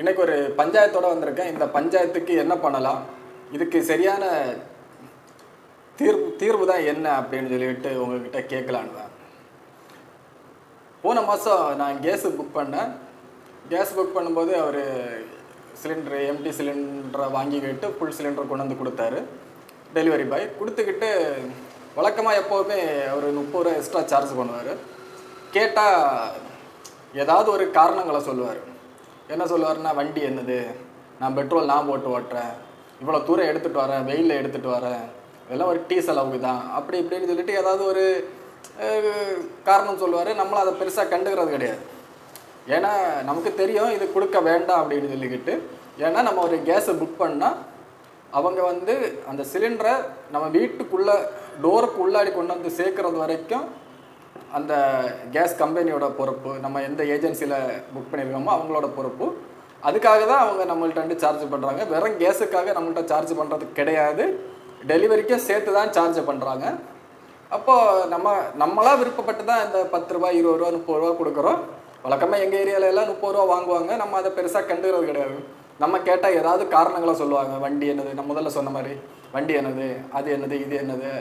இன்னைக்கு ஒரு பஞ்சாயத்தோட வந்திருக்கேன். இந்த பஞ்சாயத்துக்கு என்ன பண்ணலாம், இதுக்கு சரியான தீர்வு தான் என்ன அப்படின்னு சொல்லிட்டு உங்ககிட்ட கேட்கலான்னு தான். போன மாதம் நான் கேஸு புக் பண்ணேன். கேஸ் புக் பண்ணும்போது அவர் சிலிண்டரு எம்டி சிலிண்டரை வாங்கிக்கிட்டு ஃபுல் சிலிண்டர் கொண்டு வந்து கொடுத்தாரு. டெலிவரி பாய் கொடுத்துக்கிட்டு வழக்கமாக எப்போவுமே அவர் 30 ரூபா எக்ஸ்ட்ரா சார்ஜ் பண்ணுவார். கேட்டால் ஏதாவது ஒரு காரணங்களை சொல்லுவார். என்ன சொல்லுவார்னா, வண்டி என்னது, நான் பெட்ரோல் நான் போட்டு ஓட்டுறேன், இவ்வளோ தூரம் எடுத்துகிட்டு வரேன், வெயிலில் எடுத்துகிட்டு வரேன், இதெல்லாம் ஒரு டீ செலவுக்கு தான், அப்படி இப்படின்னு சொல்லிட்டு ஏதாவது ஒரு காரணம் சொல்லுவார். நம்மளும் அதை பெருசாக கண்டுக்கிறது கிடையாது. ஏன்னா நமக்கு தெரியும் இது கொடுக்க வேண்டாம் அப்படின்னு சொல்லிக்கிட்டு. ஏன்னா நம்ம ஒரு கேஸை புக் பண்ணால் அவங்க வந்து அந்த சிலிண்டரை நம்ம வீட்டுக்குள்ளே டோருக்கு உள்ளாடி கொண்டு வந்து சேர்க்குறது வரைக்கும் அந்த கேஸ் கம்பெனியோட பொறுப்பு, நம்ம எந்த ஏஜென்சியில் புக் பண்ணியிருக்கோமோ அவங்களோட பொறுப்பு. அதுக்காக தான் அவங்க நம்மள்ட்ட சார்ஜ் பண்ணுறாங்க. வெறும் கேஸுக்காக நம்மள்ட்ட சார்ஜ் பண்ணுறது கிடையாது, டெலிவரிக்கும் சேர்த்து தான் சார்ஜ் பண்ணுறாங்க. அப்போது நம்மளாக விருப்பப்பட்டு தான் இந்த 10 ரூபா 20 ரூபா 30 ரூபா கொடுக்குறோம். வழக்கமாக எங்கள் ஏரியாவில் எல்லாம் 30 ரூபா வாங்குவாங்க. நம்ம அதை பெருசாக கண்டுக்கிறது கிடையாது. நம்ம கேட்டால் ஏதாவது காரணங்களை சொல்லுவாங்க. வண்டி என்னது, நான் முதல்ல சொன்ன மாதிரி வண்டி என்னது, அது என்னது, இது என்னது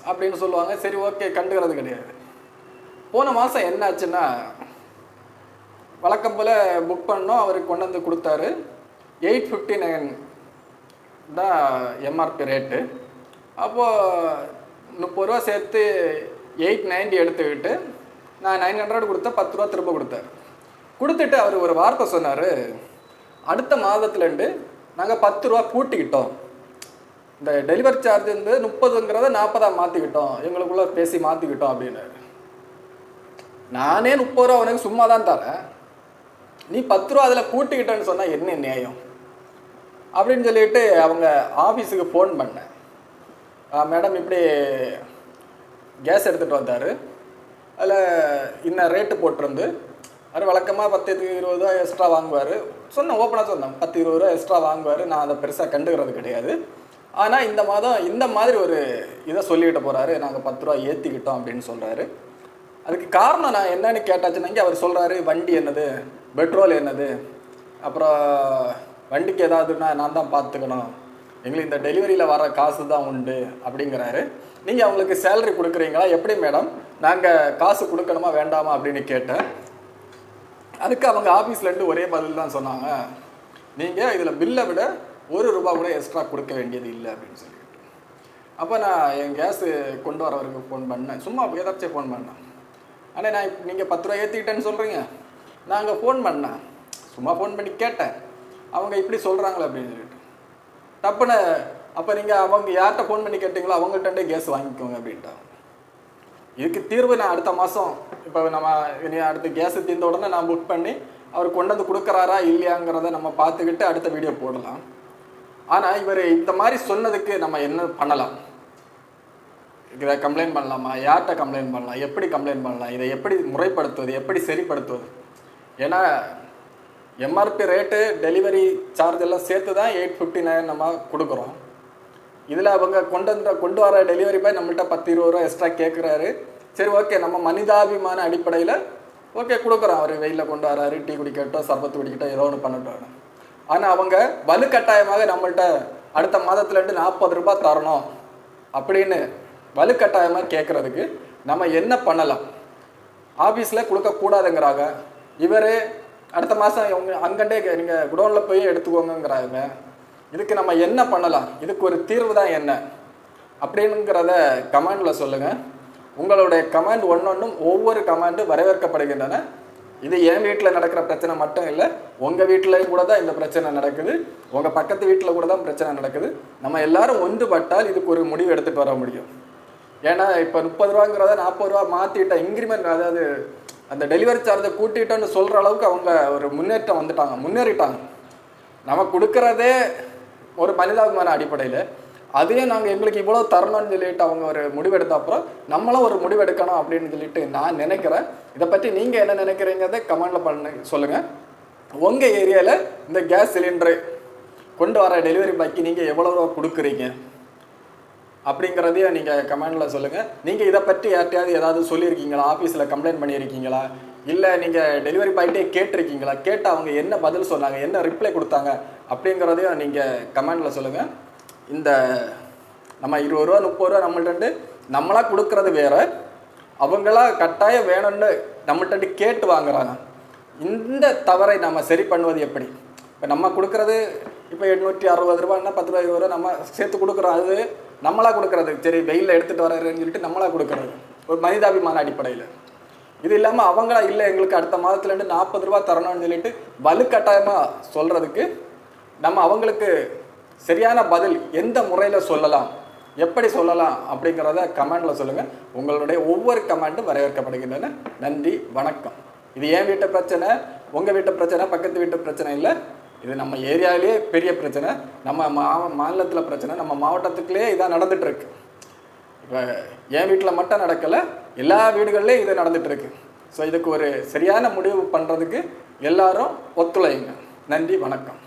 அப்படின்னு சொல்லுவாங்க. சரி, ஓகே, கண்டுக்கிறது கிடையாது. போன மாதம் என்ன ஆச்சுன்னா, வழக்கம் போல் புக் பண்ணோம். அவருக்கு கொண்டு வந்து கொடுத்தாரு. 859 தான் எம்ஆர்பி ரேட்டு. அப்போது 30 ரூபா சேர்த்து 890 எடுத்துக்கிட்டு நான் 900 கொடுத்தேன். 10 ரூபா திரும்ப கொடுத்தார். கொடுத்துட்டு அவர் ஒரு வார்த்தை சொன்னார், அடுத்த மாதத்துலேருந்து நாங்கள் 10 ரூபா கூட்டிக்கிட்டோம், இந்த டெலிவரி சார்ஜ் வந்து 30ங்கிறத 40 மாற்றிக்கிட்டோம், எங்களுக்குள்ளே பேசி மாற்றிக்கிட்டோம் அப்படின்னாரு. நானே 30 ரூபா உனக்கு சும்மா தான் தரேன், நீ 10 ரூபா அதில் கூட்டிக்கிட்டேன்னு சொன்னால் என்ன நியாயம் அப்படின்னு சொல்லிட்டு அவங்க ஆஃபீஸுக்கு ஃபோன் பண்ணேன். மேடம் இப்படி கேஸ் எடுத்துகிட்டு வந்தார், அதில் இன்னும் ரேட்டு போட்டிருந்து, அது வழக்கமாக 10-20 ரூபா எக்ஸ்ட்ரா வாங்குவார். சொன்னேன், ஓப்பனாக சொன்னேன், 10-20 ரூபா எக்ஸ்ட்ரா வாங்குவார். நான் அதை பெருசாக கண்டுக்கிறது கிடையாது. ஆனால் இந்த மாதம் இந்த மாதிரி ஒரு இதை சொல்லிக்கிட்டு போகிறாரு, நாங்கள் 10 ரூபா ஏற்றிக்கிட்டோம் அப்படின்னு சொல்கிறாரு. அதுக்கு காரணம் நான் என்னன்னு கேட்டாச்சுன்னாங்க, அவர் சொல்கிறாரு வண்டி என்னது, பெட்ரோல் என்னது, அப்புறம் வண்டிக்கு ஏதாவதுன்னா நான் தான் பார்த்துக்கணும், எங்களுக்கு இந்த டெலிவரியில் வர காசு தான் உண்டு அப்படிங்கிறாரு. நீங்கள் அவங்களுக்கு சேலரி கொடுக்குறீங்களா, எப்படி மேடம், நாங்கள் காசு கொடுக்கணுமா வேண்டாமா அப்படின்னு கேட்டேன். அதுக்கு அவங்க ஆஃபீஸ்லேருந்து ஒரே பதில் தான் சொன்னாங்க, நீங்கள் இதில் பில்லை விட 1 ரூபா கூட எக்ஸ்ட்ரா கொடுக்க வேண்டியது இல்லை அப்படின்னு சொல்லிட்டு. அப்போ நான் என் கேஸு கொண்டு வரவருக்கு ஃபோன் பண்ணேன், சும்மா ஏதாச்சும் ஃபோன் பண்ணேன். ஆனால் நான் நீங்கள் 10 ரூபா ஏற்றிக்கிட்டேன்னு சொல்கிறீங்க, நாங்கள் ஃபோன் பண்ணேன், சும்மா ஃபோன் பண்ணி கேட்டேன், அவங்க இப்படி சொல்கிறாங்களே அப்படின்னு சொல்லிட்டு. தப்புன்னு அப்போ நீங்கள் அவங்க யார்கிட்ட ஃபோன் பண்ணி கேட்டிங்களோ அவங்கள்ட்டே கேஸ் வாங்கிக்கோங்க அப்படின்ட்டாங்க. இதுக்கு தீர்வு நான் அடுத்த மாதம், இப்போ நம்ம இனி அடுத்த கேஸு தீர்ந்த உடனே நான் புக் பண்ணி அவர் கொண்டு வந்து கொடுக்குறாரா இல்லையாங்கிறத நம்ம பார்த்துக்கிட்டு அடுத்த வீடியோ போடலாம். ஆனால் இவர் இந்த மாதிரி சொன்னதுக்கு நம்ம என்ன பண்ணலாம், இதை கம்ப்ளைண்ட் பண்ணலாமா, யார்கிட்ட கம்ப்ளைண்ட் பண்ணலாம், எப்படி கம்ப்ளைண்ட் பண்ணலாம், இதை எப்படி முறைப்படுத்துவது, எப்படி சரிப்படுத்துவது? ஏன்னா எம்ஆர்பி ரேட்டு டெலிவரி சார்ஜ் எல்லாம் சேர்த்து தான் 859 நம்ம கொடுக்குறோம். இதில் அவங்க கொண்டு வர டெலிவரி பாய் நம்மள்கிட்ட 10-20 ரூபா எக்ஸ்ட்ரா கேட்குறாரு. சரி, ஓகே, நம்ம மனிதாபிமான அடிப்படையில் ஓகே கொடுக்குறோம். அவர் வெயிலில் கொண்டு வராரு, டீ குடிக்கட்டும், சர்பத்து குடிக்கட்டும், ஏதோ ஒன்று பண்ணட்டும். ஆனால் அவங்க வலுக்கட்டாயமாக நம்மள்கிட்ட அடுத்த மாதத்துலேருந்து 40 ரூபா தரணும் அப்படின்னு வலுக்கட்டாயமாக கேட்குறதுக்கு நம்ம என்ன பண்ணலாம்? ஆஃபீஸில் கொடுக்கக்கூடாதுங்கிறாங்க, இவர் அடுத்த மாதம் இவங்க அங்கண்டே நீங்கள் குடோனில் போய் எடுத்துக்கோங்கிறாங்க. இதுக்கு நம்ம என்ன பண்ணலாம், இதுக்கு ஒரு தீர்வு தான் என்ன அப்படிங்கிறத கமெண்டில் சொல்லுங்கள். உங்களுடைய கமெண்ட் ஒவ்வொன்றும் ஒவ்வொரு கமெண்டும் வரவேற்கப்படுகின்றன. இது என் வீட்டில் நடக்கிற பிரச்சனை மட்டும் இல்லை, உங்கள் வீட்டிலையும் கூட தான் இந்த பிரச்சனை நடக்குது, உங்கள் பக்கத்து வீட்டில் கூட தான் பிரச்சனை நடக்குது. நம்ம எல்லாரும் ஒன்றுபட்டால் இதுக்கு ஒரு முடிவு எடுத்துகிட்டு வர முடியும். ஏன்னா இப்போ 30 ரூபாங்கிறத 40 ரூபா மாற்றிட்ட இன்க்ரிமெண்ட், அதாவது அந்த டெலிவரி சார்ஜை கூட்டிட்டோன்னு சொல்கிற அளவுக்கு அவங்க ஒரு முன்னேறிட்டாங்க. நம்ம கொடுக்குறதே ஒரு மனிதாபிமான அடிப்படையில், அதையும் நாங்கள் எங்களுக்கு இவ்வளோ தரணும்னு சொல்லிட்டு அவங்க ஒரு முடிவெடுத்த அப்புறம் நம்மளும் ஒரு முடிவெடுக்கணும் அப்படின்னு சொல்லிட்டு நான் நினைக்கிறேன். இதை பற்றி நீங்கள் என்ன நினைக்கிறீங்கிறத கமெண்டில் சொல்லுங்கள். உங்கள் ஏரியாவில் இந்த கேஸ் சிலிண்டரு கொண்டு வர டெலிவரி பாய்க்கு நீங்கள் எவ்வளோ ரூபா கொடுக்குறீங்க? அப்படிங்கிறதையும் நீங்கள் கமெண்டில் சொல்லுங்கள். நீங்கள் இதை பற்றி யார்ட்டையாவது ஏதாவது சொல்லியிருக்கீங்களா, ஆஃபீஸில் கம்ப்ளைண்ட் பண்ணியிருக்கீங்களா, இல்லை நீங்கள் டெலிவரி பாய்ட்டே கேட்டிருக்கீங்களா, கேட்டு அவங்க என்ன பதில் சொன்னாங்க, என்ன ரிப்ளை கொடுத்தாங்க அப்படிங்கிறதையும் நீங்கள் கமெண்டில் சொல்லுங்கள். இந்த நம்ம 20 ரூபா 30 ரூபா நம்மள்ட்ட நம்மளாக கொடுக்குறது வேறு, அவங்களா கட்டாயம் வேணும்னு நம்மள்ட்ட கேட்டு வாங்குறாங்க. இந்த தவறை நம்ம சரி பண்ணுவது எப்படி? இப்போ நம்ம கொடுக்குறது இப்போ 860 ரூபான்னா 10 ரூபா 20 ரூபா நம்ம சேர்த்து கொடுக்குறோம். அது நம்மளாக கொடுக்குறது, சரி வெயிலில் எடுத்துகிட்டு வரேன்னு சொல்லிட்டு நம்மளாக கொடுக்குறது ஒரு மனிதாபிமான அடிப்படையில். இது இல்லாமல் அவங்களா இல்லை எங்களுக்கு அடுத்த மாதத்துலேருந்து 40 ரூபா தரணும்னு சொல்லிட்டு வலுக்கட்டாயமாக சொல்கிறதுக்கு நம்ம அவங்களுக்கு சரியான பதில் எந்த முறையில் சொல்லலாம், எப்படி சொல்லலாம் அப்படிங்கிறத கமெண்டில் சொல்லுங்கள். உங்களுடைய ஒவ்வொரு கமெண்ட்டும் வரவேற்கப்படுகின்றன. நன்றி, வணக்கம். இது என் வீட்டு பிரச்சனை, உங்கள் வீட்டு பிரச்சனை, பக்கத்து வீட்டு பிரச்சனை இல்லை. இது நம்ம ஏரியாவிலே பெரிய பிரச்சனை, நம்ம மாநிலத்தில் பிரச்சனை, நம்ம மாவட்டத்துக்குள்ளேயே இதாக நடந்துகிட்ருக்கு. இப்போ என் வீட்டில் மட்டும் நடக்கலை, எல்லா வீடுகள்லேயும் இது நடந்துகிட்ருக்கு. ஸோ இதுக்கு ஒரு சரியான முடிவு பண்ணுறதுக்கு எல்லாரும் ஒத்துழைங்க. நன்றி, வணக்கம்.